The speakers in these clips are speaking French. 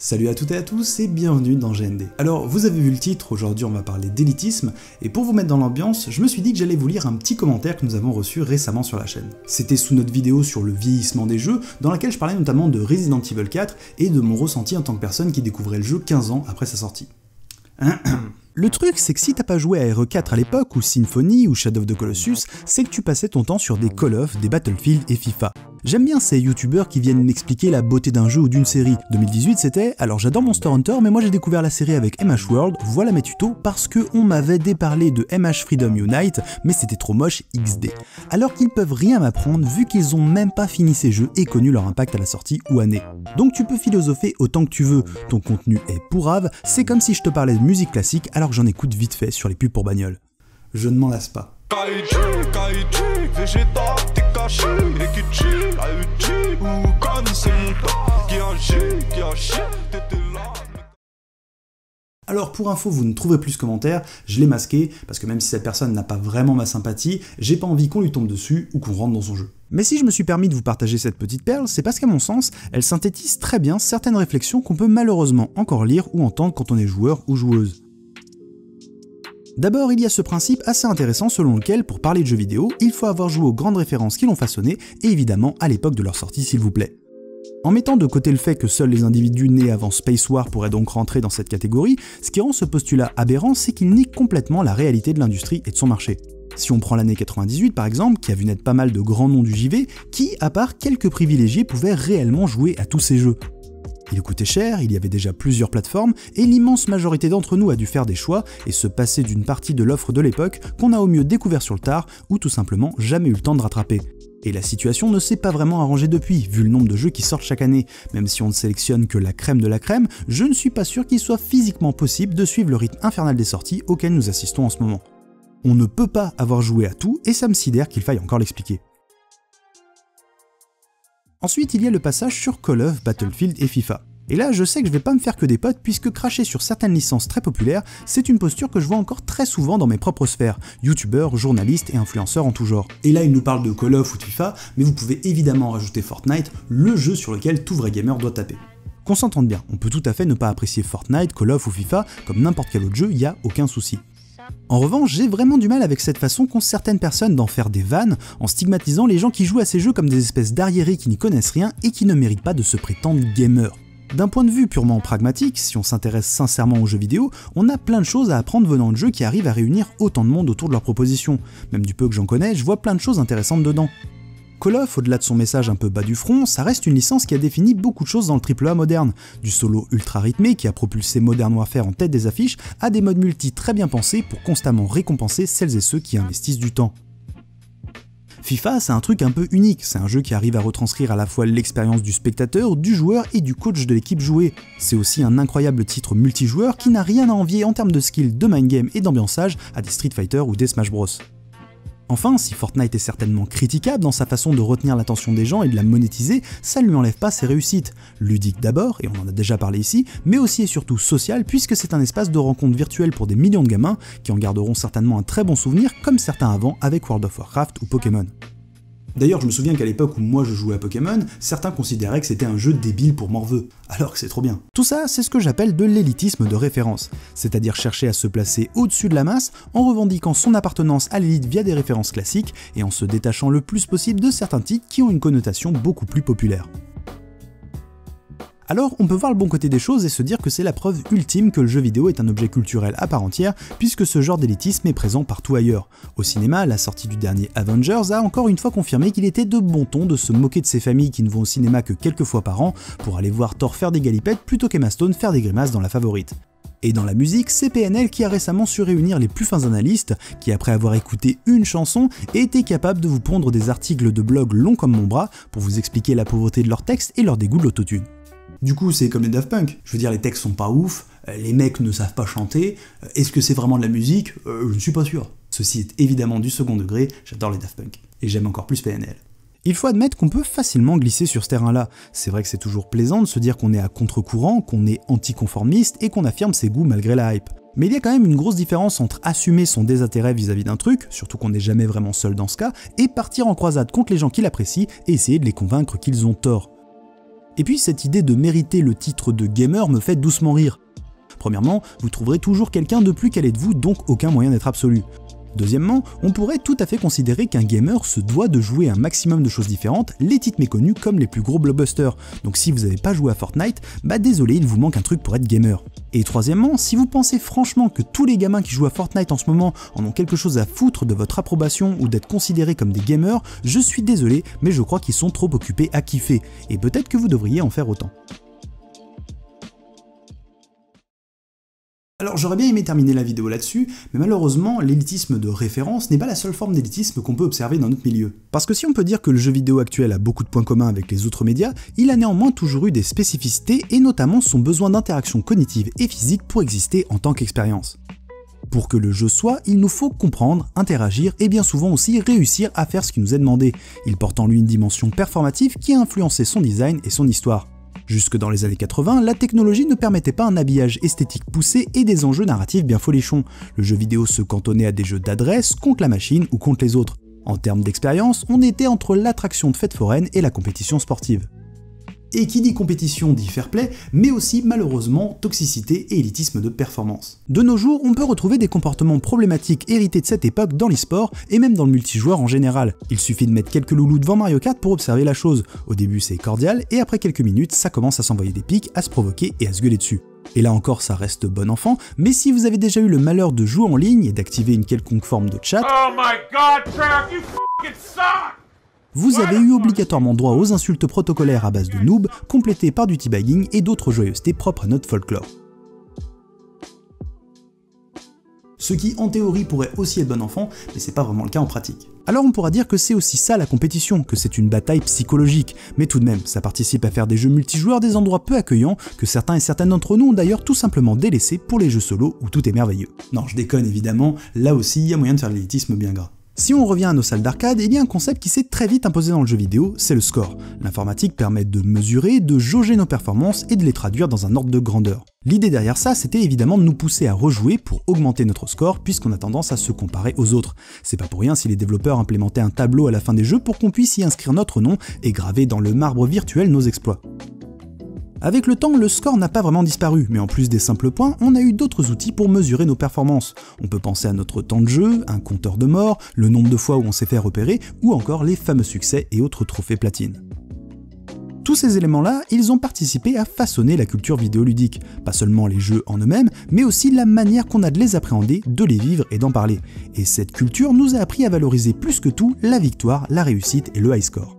Salut à toutes et à tous et bienvenue dans GND. Alors vous avez vu le titre, aujourd'hui on va parler d'élitisme, et pour vous mettre dans l'ambiance, je me suis dit que j'allais vous lire un petit commentaire que nous avons reçu récemment sur la chaîne. C'était sous notre vidéo sur le vieillissement des jeux, dans laquelle je parlais notamment de Resident Evil 4 et de mon ressenti en tant que personne qui découvrait le jeu 15 ans après sa sortie. Le truc, c'est que si t'as pas joué à RE4 à l'époque, ou Symphony, ou Shadow of the Colossus, c'est que tu passais ton temps sur des Call of, des Battlefield et FIFA. J'aime bien ces youtubeurs qui viennent m'expliquer la beauté d'un jeu ou d'une série. 2018 c'était, alors j'adore Monster Hunter, mais moi j'ai découvert la série avec MH World, voilà mes tutos, parce que on m'avait déparlé de MH Freedom Unite, mais c'était trop moche XD. Alors qu'ils peuvent rien m'apprendre vu qu'ils ont même pas fini ces jeux et connu leur impact à la sortie ou année. Donc tu peux philosopher autant que tu veux, ton contenu est pourrave, c'est comme si je te parlais de musique classique alors que j'en écoute vite fait sur les pubs pour bagnole. Je ne m'en lasse pas. Alors pour info, vous ne trouverez plus ce commentaire, je l'ai masqué, parce que même si cette personne n'a pas vraiment ma sympathie, j'ai pas envie qu'on lui tombe dessus ou qu'on rentre dans son jeu. Mais si je me suis permis de vous partager cette petite perle, c'est parce qu'à mon sens, elle synthétise très bien certaines réflexions qu'on peut malheureusement encore lire ou entendre quand on est joueur ou joueuse. D'abord, il y a ce principe assez intéressant selon lequel, pour parler de jeux vidéo, il faut avoir joué aux grandes références qui l'ont façonné, et évidemment à l'époque de leur sortie s'il vous plaît. En mettant de côté le fait que seuls les individus nés avant Space War pourraient donc rentrer dans cette catégorie, ce qui rend ce postulat aberrant, c'est qu'il nie complètement la réalité de l'industrie et de son marché. Si on prend l'année 98 par exemple, qui a vu naître pas mal de grands noms du JV, qui, à part quelques privilégiés, pouvaient réellement jouer à tous ces jeux. Il coûtait cher, il y avait déjà plusieurs plateformes, et l'immense majorité d'entre nous a dû faire des choix et se passer d'une partie de l'offre de l'époque qu'on a au mieux découvert sur le tard, ou tout simplement jamais eu le temps de rattraper. Et la situation ne s'est pas vraiment arrangée depuis, vu le nombre de jeux qui sortent chaque année. Même si on ne sélectionne que la crème de la crème, je ne suis pas sûr qu'il soit physiquement possible de suivre le rythme infernal des sorties auquel nous assistons en ce moment. On ne peut pas avoir joué à tout, et ça me sidère qu'il faille encore l'expliquer. Ensuite, il y a le passage sur Call of, Battlefield et FIFA. Et là, je sais que je vais pas me faire que des potes puisque cracher sur certaines licences très populaires, c'est une posture que je vois encore très souvent dans mes propres sphères, youtubeurs, journalistes et influenceurs en tout genre. Et là, il nous parle de Call of ou de FIFA, mais vous pouvez évidemment rajouter Fortnite, le jeu sur lequel tout vrai gamer doit taper. Qu'on s'entende bien, on peut tout à fait ne pas apprécier Fortnite, Call of ou FIFA comme n'importe quel autre jeu, y a aucun souci. En revanche, j'ai vraiment du mal avec cette façon qu'ont certaines personnes d'en faire des vannes en stigmatisant les gens qui jouent à ces jeux comme des espèces d'arriérés qui n'y connaissent rien et qui ne méritent pas de se prétendre gamers. D'un point de vue purement pragmatique, si on s'intéresse sincèrement aux jeux vidéo, on a plein de choses à apprendre venant de jeux qui arrivent à réunir autant de monde autour de leurs propositions. Même du peu que j'en connais, je vois plein de choses intéressantes dedans. Call of, au-delà de son message un peu bas du front, ça reste une licence qui a défini beaucoup de choses dans le AAA moderne. Du solo ultra rythmé qui a propulsé Modern Warfare en tête des affiches, à des modes multi très bien pensés pour constamment récompenser celles et ceux qui investissent du temps. FIFA, c'est un truc un peu unique, c'est un jeu qui arrive à retranscrire à la fois l'expérience du spectateur, du joueur et du coach de l'équipe jouée. C'est aussi un incroyable titre multijoueur qui n'a rien à envier en termes de skill, de mindgame et d'ambiançage à des Street Fighter ou des Smash Bros. Enfin, si Fortnite est certainement critiquable dans sa façon de retenir l'attention des gens et de la monétiser, ça ne lui enlève pas ses réussites. Ludique d'abord, et on en a déjà parlé ici, mais aussi et surtout social puisque c'est un espace de rencontre virtuelle pour des millions de gamins qui en garderont certainement un très bon souvenir comme certains avant avec World of Warcraft ou Pokémon. D'ailleurs, je me souviens qu'à l'époque où moi je jouais à Pokémon, certains considéraient que c'était un jeu débile pour morveux, alors que c'est trop bien. Tout ça, c'est ce que j'appelle de l'élitisme de référence, c'est-à-dire chercher à se placer au-dessus de la masse en revendiquant son appartenance à l'élite via des références classiques et en se détachant le plus possible de certains titres qui ont une connotation beaucoup plus populaire. Alors on peut voir le bon côté des choses et se dire que c'est la preuve ultime que le jeu vidéo est un objet culturel à part entière puisque ce genre d'élitisme est présent partout ailleurs. Au cinéma, la sortie du dernier Avengers a encore une fois confirmé qu'il était de bon ton de se moquer de ces familles qui ne vont au cinéma que quelques fois par an pour aller voir Thor faire des galipettes plutôt qu'Emma Stone faire des grimaces dans La Favorite. Et dans la musique, c'est PNL qui a récemment su réunir les plus fins analystes, qui après avoir écouté une chanson, étaient capables de vous pondre des articles de blog longs comme mon bras pour vous expliquer la pauvreté de leurs textes et leur dégoût de l'autotune. Du coup, c'est comme les Daft Punk. Je veux dire, les textes sont pas ouf, les mecs ne savent pas chanter, est-ce que c'est vraiment de la musique ? Je ne suis pas sûr. Ceci est évidemment du second degré, j'adore les Daft Punk. Et j'aime encore plus PNL. Il faut admettre qu'on peut facilement glisser sur ce terrain-là. C'est vrai que c'est toujours plaisant de se dire qu'on est à contre-courant, qu'on est anticonformiste et qu'on affirme ses goûts malgré la hype. Mais il y a quand même une grosse différence entre assumer son désintérêt vis-à-vis d'un truc, surtout qu'on n'est jamais vraiment seul dans ce cas, et partir en croisade contre les gens qui l'apprécient et essayer de les convaincre qu'ils ont tort. Et puis cette idée de mériter le titre de gamer me fait doucement rire. Premièrement, vous trouverez toujours quelqu'un de plus calé de vous, donc aucun moyen d'être absolu. Deuxièmement, on pourrait tout à fait considérer qu'un gamer se doit de jouer un maximum de choses différentes, les titres méconnus comme les plus gros blockbusters. Donc si vous n'avez pas joué à Fortnite, bah désolé, il vous manque un truc pour être gamer. Et troisièmement, si vous pensez franchement que tous les gamins qui jouent à Fortnite en ce moment en ont quelque chose à foutre de votre approbation ou d'être considérés comme des gamers, je suis désolé, mais je crois qu'ils sont trop occupés à kiffer, et peut-être que vous devriez en faire autant. Alors j'aurais bien aimé terminer la vidéo là-dessus, mais malheureusement l'élitisme de référence n'est pas la seule forme d'élitisme qu'on peut observer dans notre milieu. Parce que si on peut dire que le jeu vidéo actuel a beaucoup de points communs avec les autres médias, il a néanmoins toujours eu des spécificités et notamment son besoin d'interaction cognitive et physique pour exister en tant qu'expérience. Pour que le jeu soit, il nous faut comprendre, interagir et bien souvent aussi réussir à faire ce qui nous est demandé. Il porte en lui une dimension performative qui a influencé son design et son histoire. Jusque dans les années 80, la technologie ne permettait pas un habillage esthétique poussé et des enjeux narratifs bien folichons. Le jeu vidéo se cantonnait à des jeux d'adresse contre la machine ou contre les autres. En termes d'expérience, on était entre l'attraction de fêtes foraines et la compétition sportive. Et qui dit compétition dit fair play, mais aussi malheureusement toxicité et élitisme de performance. De nos jours, on peut retrouver des comportements problématiques hérités de cette époque dans l'e-sport et même dans le multijoueur en général. Il suffit de mettre quelques loulous devant Mario Kart pour observer la chose. Au début c'est cordial et après quelques minutes ça commence à s'envoyer des pics, à se provoquer et à se gueuler dessus. Et là encore ça reste bon enfant, mais si vous avez déjà eu le malheur de jouer en ligne et d'activer une quelconque forme de chat, oh my God, Treyarch, you fucking suck! Vous avez eu obligatoirement droit aux insultes protocolaires à base de noob, complétées par du teabagging et d'autres joyeusetés propres à notre folklore. Ce qui en théorie pourrait aussi être bon enfant, mais c'est pas vraiment le cas en pratique. Alors on pourra dire que c'est aussi ça la compétition, que c'est une bataille psychologique, mais tout de même, ça participe à faire des jeux multijoueurs des endroits peu accueillants, que certains et certaines d'entre nous ont d'ailleurs tout simplement délaissés pour les jeux solo où tout est merveilleux. Non, je déconne évidemment, là aussi il y a moyen de faire de l'élitisme bien gras. Si on revient à nos salles d'arcade, il y a un concept qui s'est très vite imposé dans le jeu vidéo, c'est le score. L'informatique permet de mesurer, de jauger nos performances et de les traduire dans un ordre de grandeur. L'idée derrière ça, c'était évidemment de nous pousser à rejouer pour augmenter notre score puisqu'on a tendance à se comparer aux autres. C'est pas pour rien si les développeurs implémentaient un tableau à la fin des jeux pour qu'on puisse y inscrire notre nom et graver dans le marbre virtuel nos exploits. Avec le temps, le score n'a pas vraiment disparu, mais en plus des simples points, on a eu d'autres outils pour mesurer nos performances. On peut penser à notre temps de jeu, un compteur de mort, le nombre de fois où on s'est fait repérer, ou encore les fameux succès et autres trophées platine. Tous ces éléments-là, ils ont participé à façonner la culture vidéoludique. Pas seulement les jeux en eux-mêmes, mais aussi la manière qu'on a de les appréhender, de les vivre et d'en parler. Et cette culture nous a appris à valoriser plus que tout la victoire, la réussite et le high score.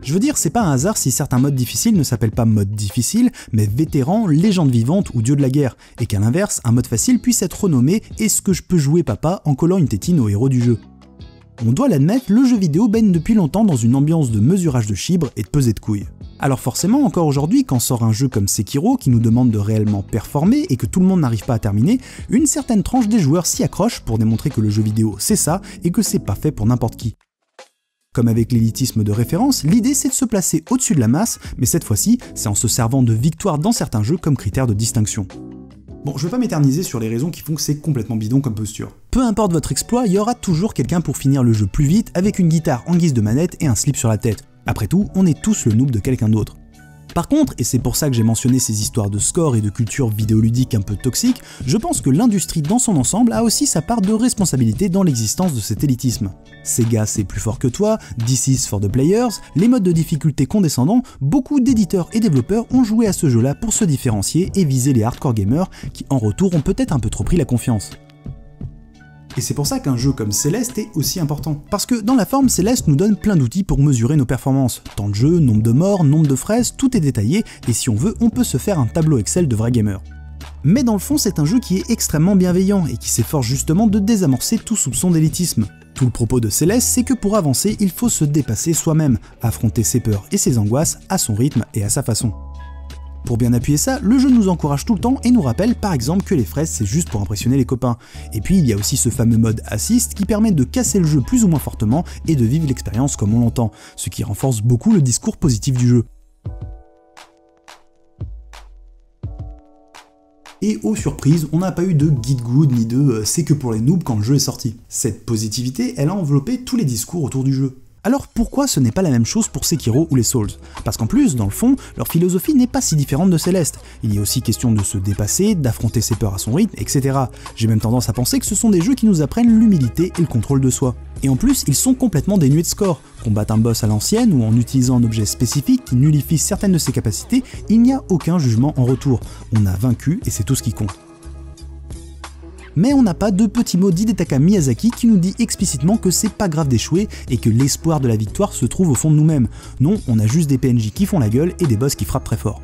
Je veux dire, c'est pas un hasard si certains modes difficiles ne s'appellent pas mode difficile, mais vétéran, légende vivante ou dieu de la guerre, et qu'à l'inverse, un mode facile puisse être renommé « Est-ce que je peux jouer papa ?» en collant une tétine au héros du jeu. On doit l'admettre, le jeu vidéo baigne depuis longtemps dans une ambiance de mesurage de chibres et de pesée de couilles. Alors forcément, encore aujourd'hui, quand sort un jeu comme Sekiro qui nous demande de réellement performer et que tout le monde n'arrive pas à terminer, une certaine tranche des joueurs s'y accroche pour démontrer que le jeu vidéo c'est ça et que c'est pas fait pour n'importe qui. Comme avec l'élitisme de référence, l'idée c'est de se placer au-dessus de la masse, mais cette fois-ci, c'est en se servant de victoire dans certains jeux comme critère de distinction. Bon, je vais pas m'éterniser sur les raisons qui font que c'est complètement bidon comme posture. Peu importe votre exploit, il y aura toujours quelqu'un pour finir le jeu plus vite avec une guitare en guise de manette et un slip sur la tête. Après tout, on est tous le noob de quelqu'un d'autre. Par contre, et c'est pour ça que j'ai mentionné ces histoires de score et de culture vidéoludique un peu toxique, je pense que l'industrie dans son ensemble a aussi sa part de responsabilité dans l'existence de cet élitisme. Sega c'est plus fort que toi, This is for the players, les modes de difficulté condescendants, beaucoup d'éditeurs et développeurs ont joué à ce jeu-là pour se différencier et viser les hardcore gamers qui en retour ont peut-être un peu trop pris la confiance. Et c'est pour ça qu'un jeu comme Celeste est aussi important. Parce que dans la forme, Celeste nous donne plein d'outils pour mesurer nos performances. Temps de jeu, nombre de morts, nombre de fraises, tout est détaillé, et si on veut, on peut se faire un tableau Excel de vrais gamers. Mais dans le fond, c'est un jeu qui est extrêmement bienveillant, et qui s'efforce justement de désamorcer tout soupçon d'élitisme. Tout le propos de Celeste, c'est que pour avancer, il faut se dépasser soi-même, affronter ses peurs et ses angoisses à son rythme et à sa façon. Pour bien appuyer ça, le jeu nous encourage tout le temps et nous rappelle par exemple que les fraises c'est juste pour impressionner les copains. Et puis il y a aussi ce fameux mode assist qui permet de casser le jeu plus ou moins fortement et de vivre l'expérience comme on l'entend, ce qui renforce beaucoup le discours positif du jeu. Et aux surprises, on n'a pas eu de guide good ni de c'est que pour les noobs quand le jeu est sorti. Cette positivité, elle a enveloppé tous les discours autour du jeu. Alors pourquoi ce n'est pas la même chose pour Sekiro ou les Souls? Parce qu'en plus, dans le fond, leur philosophie n'est pas si différente de Céleste. Il y a aussi question de se dépasser, d'affronter ses peurs à son rythme, etc. J'ai même tendance à penser que ce sont des jeux qui nous apprennent l'humilité et le contrôle de soi. Et en plus, ils sont complètement dénués de score. Combattre un boss à l'ancienne ou en utilisant un objet spécifique qui nullifie certaines de ses capacités, il n'y a aucun jugement en retour. On a vaincu et c'est tout ce qui compte. Mais on n'a pas de petit mot d'Hidetaka Miyazaki qui nous dit explicitement que c'est pas grave d'échouer et que l'espoir de la victoire se trouve au fond de nous-mêmes. Non, on a juste des PNJ qui font la gueule et des boss qui frappent très fort.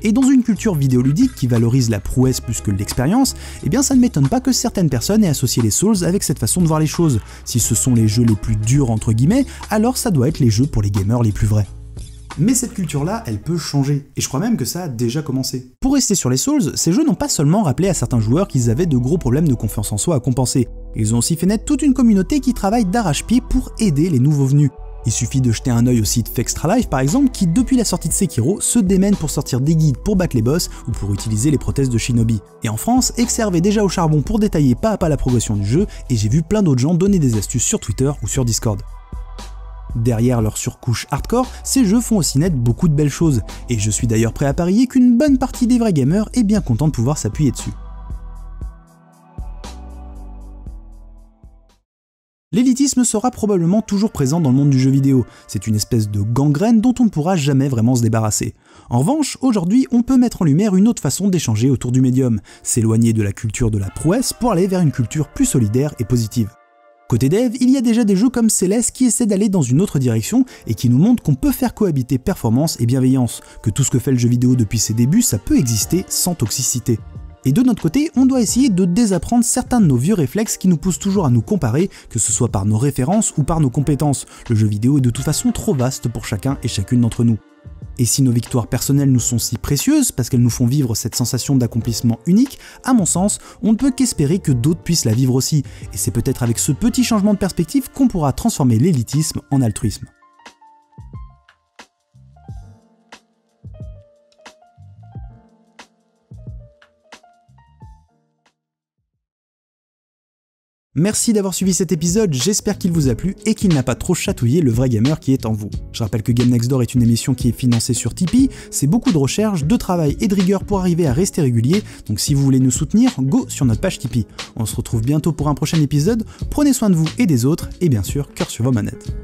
Et dans une culture vidéoludique qui valorise la prouesse plus que l'expérience, eh bien ça ne m'étonne pas que certaines personnes aient associé les Souls avec cette façon de voir les choses. Si ce sont les jeux les plus durs entre guillemets, alors ça doit être les jeux pour les gamers les plus vrais. Mais cette culture-là, elle peut changer, et je crois même que ça a déjà commencé. Pour rester sur les Souls, ces jeux n'ont pas seulement rappelé à certains joueurs qu'ils avaient de gros problèmes de confiance en soi à compenser, ils ont aussi fait naître toute une communauté qui travaille d'arrache-pied pour aider les nouveaux venus. Il suffit de jeter un œil au site Fextra Life par exemple, qui depuis la sortie de Sekiro se démène pour sortir des guides pour battre les boss ou pour utiliser les prothèses de Shinobi. Et en France, Exerve est déjà au charbon pour détailler pas à pas la progression du jeu, et j'ai vu plein d'autres gens donner des astuces sur Twitter ou sur Discord. Derrière leur surcouche hardcore, ces jeux font aussi naître beaucoup de belles choses, et je suis d'ailleurs prêt à parier qu'une bonne partie des vrais gamers est bien content de pouvoir s'appuyer dessus. L'élitisme sera probablement toujours présent dans le monde du jeu vidéo, c'est une espèce de gangrène dont on ne pourra jamais vraiment se débarrasser. En revanche, aujourd'hui, on peut mettre en lumière une autre façon d'échanger autour du médium, s'éloigner de la culture de la prouesse pour aller vers une culture plus solidaire et positive. Côté dev, il y a déjà des jeux comme Céleste qui essaient d'aller dans une autre direction et qui nous montrent qu'on peut faire cohabiter performance et bienveillance, que tout ce que fait le jeu vidéo depuis ses débuts, ça peut exister sans toxicité. Et de notre côté, on doit essayer de désapprendre certains de nos vieux réflexes qui nous poussent toujours à nous comparer, que ce soit par nos références ou par nos compétences. Le jeu vidéo est de toute façon trop vaste pour chacun et chacune d'entre nous. Et si nos victoires personnelles nous sont si précieuses parce qu'elles nous font vivre cette sensation d'accomplissement unique, à mon sens, on ne peut qu'espérer que d'autres puissent la vivre aussi, et c'est peut-être avec ce petit changement de perspective qu'on pourra transformer l'élitisme en altruisme. Merci d'avoir suivi cet épisode, j'espère qu'il vous a plu et qu'il n'a pas trop chatouillé le vrai gamer qui est en vous. Je rappelle que Game Next Door est une émission qui est financée sur Tipeee, c'est beaucoup de recherche, de travail et de rigueur pour arriver à rester régulier, donc si vous voulez nous soutenir, go sur notre page Tipeee. On se retrouve bientôt pour un prochain épisode, prenez soin de vous et des autres, et bien sûr, cœur sur vos manettes.